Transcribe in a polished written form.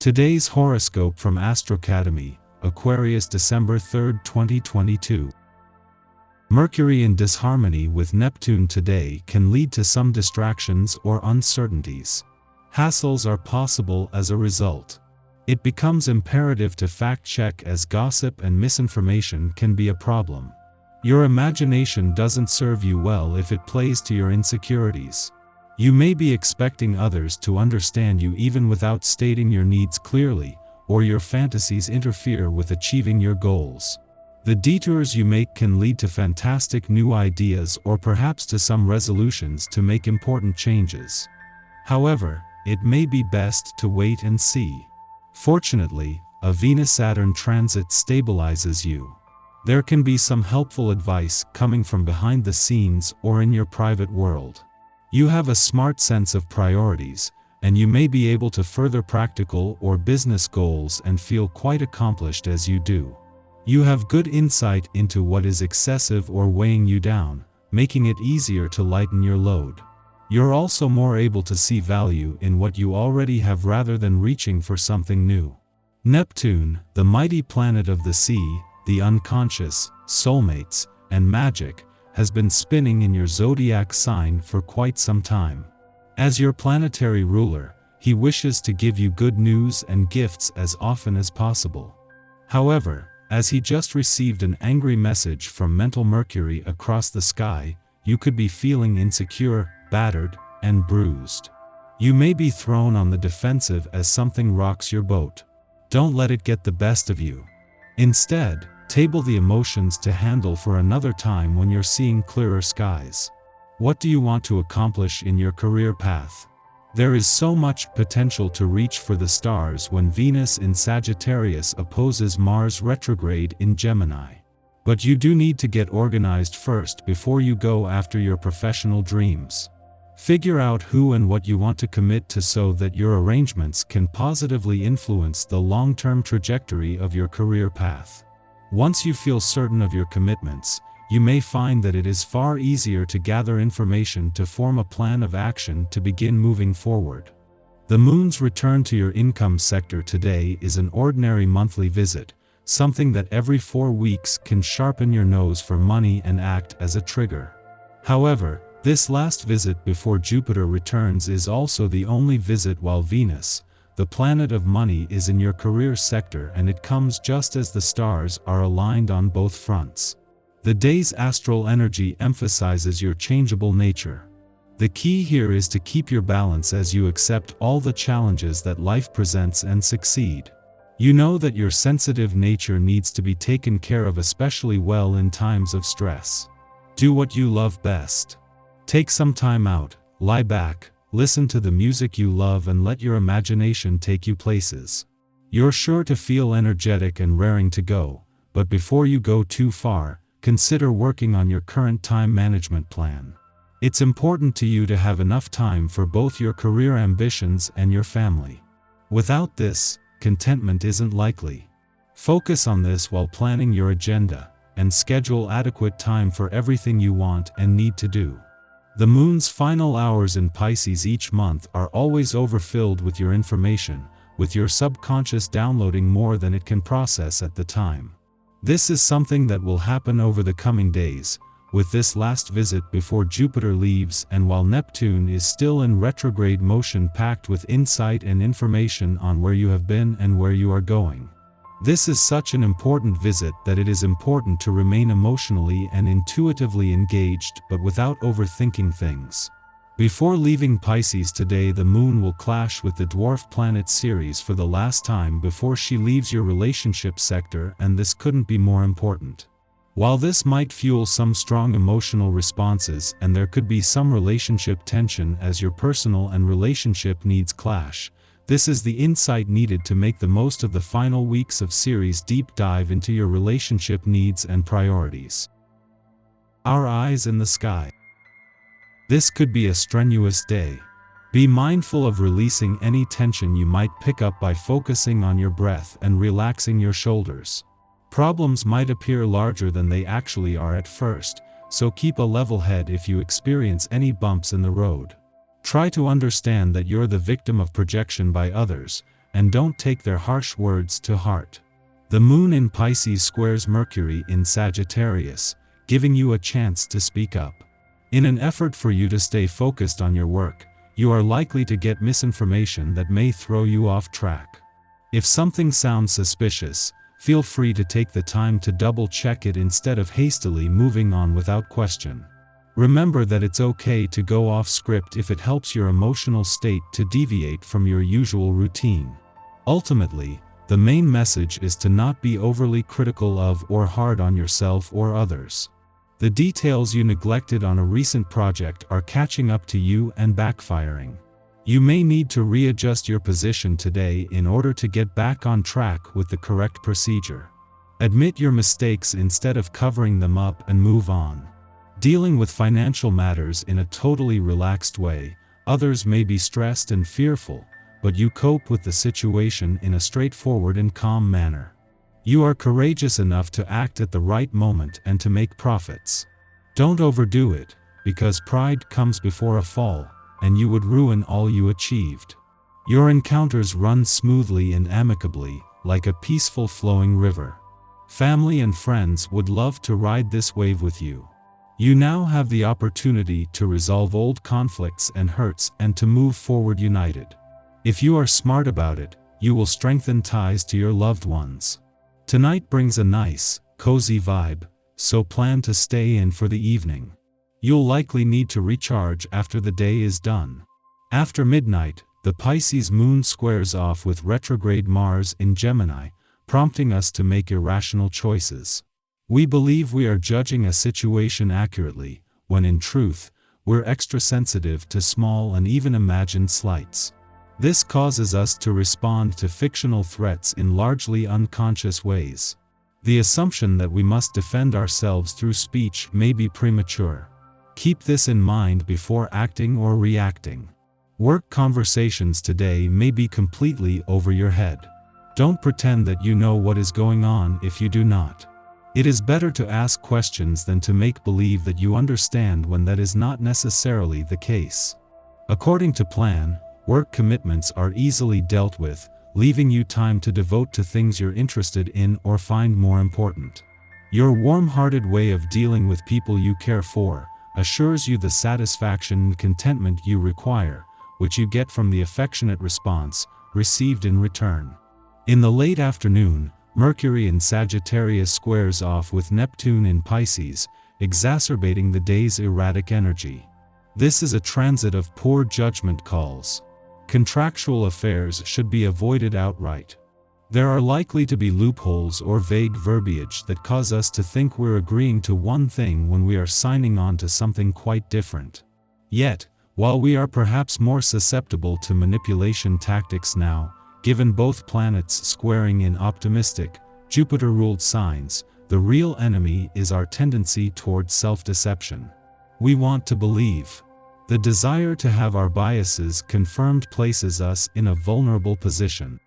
Today's horoscope from Astrocademy, Aquarius December 3, 2022. Mercury in disharmony with Neptune today can lead to some distractions or uncertainties. Hassles are possible as a result. It becomes imperative to fact-check as gossip and misinformation can be a problem. Your imagination doesn't serve you well if it plays to your insecurities. You may be expecting others to understand you even without stating your needs clearly, or your fantasies interfere with achieving your goals. The detours you make can lead to fantastic new ideas or perhaps to some resolutions to make important changes. However, it may be best to wait and see. Fortunately, a Venus-Saturn transit stabilizes you. There can be some helpful advice coming from behind the scenes or in your private world. You have a smart sense of priorities, and you may be able to further practical or business goals and feel quite accomplished as you do. You have good insight into what is excessive or weighing you down, making it easier to lighten your load. You're also more able to see value in what you already have rather than reaching for something new. Neptune, the mighty planet of the sea, the unconscious, soulmates, and magic, has been spinning in your zodiac sign for quite some time. As your planetary ruler, he wishes to give you good news and gifts as often as possible. However, as he just received an angry message from mental Mercury across the sky, you could be feeling insecure, battered, and bruised. You may be thrown on the defensive as something rocks your boat. Don't let it get the best of you. Instead, table the emotions to handle for another time when you're seeing clearer skies. What do you want to accomplish in your career path? There is so much potential to reach for the stars when Venus in Sagittarius opposes Mars retrograde in Gemini. But you do need to get organized first before you go after your professional dreams. Figure out who and what you want to commit to so that your arrangements can positively influence the long-term trajectory of your career path. Once you feel certain of your commitments, you may find that it is far easier to gather information to form a plan of action to begin moving forward. The moon's return to your income sector today is an ordinary monthly visit, something that every 4 weeks can sharpen your nose for money and act as a trigger. However, this last visit before Jupiter returns is also the only visit while Venus, the planet of money, is in your career sector, and it comes just as the stars are aligned on both fronts. The day's astral energy emphasizes your changeable nature. The key here is to keep your balance as you accept all the challenges that life presents and succeed. You know that your sensitive nature needs to be taken care of especially well in times of stress. Do what you love best. Take some time out, lie back, listen to the music you love and let your imagination take you places. You're sure to feel energetic and raring to go, but before you go too far, consider working on your current time management plan. It's important to you to have enough time for both your career ambitions and your family. Without this, contentment isn't likely. Focus on this while planning your agenda, and schedule adequate time for everything you want and need to do. The moon's final hours in Pisces each month are always overfilled with your information, with your subconscious downloading more than it can process at the time. This is something that will happen over the coming days, with this last visit before Jupiter leaves and while Neptune is still in retrograde motion, packed with insight and information on where you have been and where you are going. This is such an important visit that it is important to remain emotionally and intuitively engaged but without overthinking things. Before leaving Pisces today, the moon will clash with the dwarf planet Ceres for the last time before she leaves your relationship sector, and this couldn't be more important. While this might fuel some strong emotional responses and there could be some relationship tension as your personal and relationship needs clash, this is the insight needed to make the most of the final weeks of Ceres' deep dive into your relationship needs and priorities. Our eyes in the sky. This could be a strenuous day. Be mindful of releasing any tension you might pick up by focusing on your breath and relaxing your shoulders. Problems might appear larger than they actually are at first, so keep a level head if you experience any bumps in the road. Try to understand that you're the victim of projection by others, and don't take their harsh words to heart. The moon in Pisces squares Mercury in Sagittarius, giving you a chance to speak up. In an effort for you to stay focused on your work, you are likely to get misinformation that may throw you off track. If something sounds suspicious, feel free to take the time to double-check it instead of hastily moving on without question. Remember that it's okay to go off script if it helps your emotional state to deviate from your usual routine. Ultimately, the main message is to not be overly critical of or hard on yourself or others. The details you neglected on a recent project are catching up to you and backfiring. You may need to readjust your position today in order to get back on track with the correct procedure. Admit your mistakes instead of covering them up and move on. Dealing with financial matters in a totally relaxed way, others may be stressed and fearful, but you cope with the situation in a straightforward and calm manner. You are courageous enough to act at the right moment and to make profits. Don't overdo it, because pride comes before a fall, and you would ruin all you achieved. Your encounters run smoothly and amicably, like a peaceful flowing river. Family and friends would love to ride this wave with you. You now have the opportunity to resolve old conflicts and hurts and to move forward united. If you are smart about it, you will strengthen ties to your loved ones. Tonight brings a nice, cozy vibe, so plan to stay in for the evening. You'll likely need to recharge after the day is done. After midnight, the Pisces moon squares off with retrograde Mars in Gemini, prompting us to make irrational choices. We believe we are judging a situation accurately, when in truth, we're extra sensitive to small and even imagined slights. This causes us to respond to fictional threats in largely unconscious ways. The assumption that we must defend ourselves through speech may be premature. Keep this in mind before acting or reacting. Work conversations today may be completely over your head. Don't pretend that you know what is going on if you do not. It is better to ask questions than to make believe that you understand when that is not necessarily the case. According to plan, work commitments are easily dealt with, leaving you time to devote to things you're interested in or find more important. Your warm-hearted way of dealing with people you care for assures you the satisfaction and contentment you require, which you get from the affectionate response received in return. In the late afternoon, Mercury in Sagittarius squares off with Neptune in Pisces, exacerbating the day's erratic energy. This is a transit of poor judgment calls. Contractual affairs should be avoided outright. There are likely to be loopholes or vague verbiage that cause us to think we're agreeing to one thing when we are signing on to something quite different. Yet, while we are perhaps more susceptible to manipulation tactics now, given both planets squaring in optimistic, Jupiter-ruled signs, the real enemy is our tendency towards self-deception. We want to believe. The desire to have our biases confirmed places us in a vulnerable position.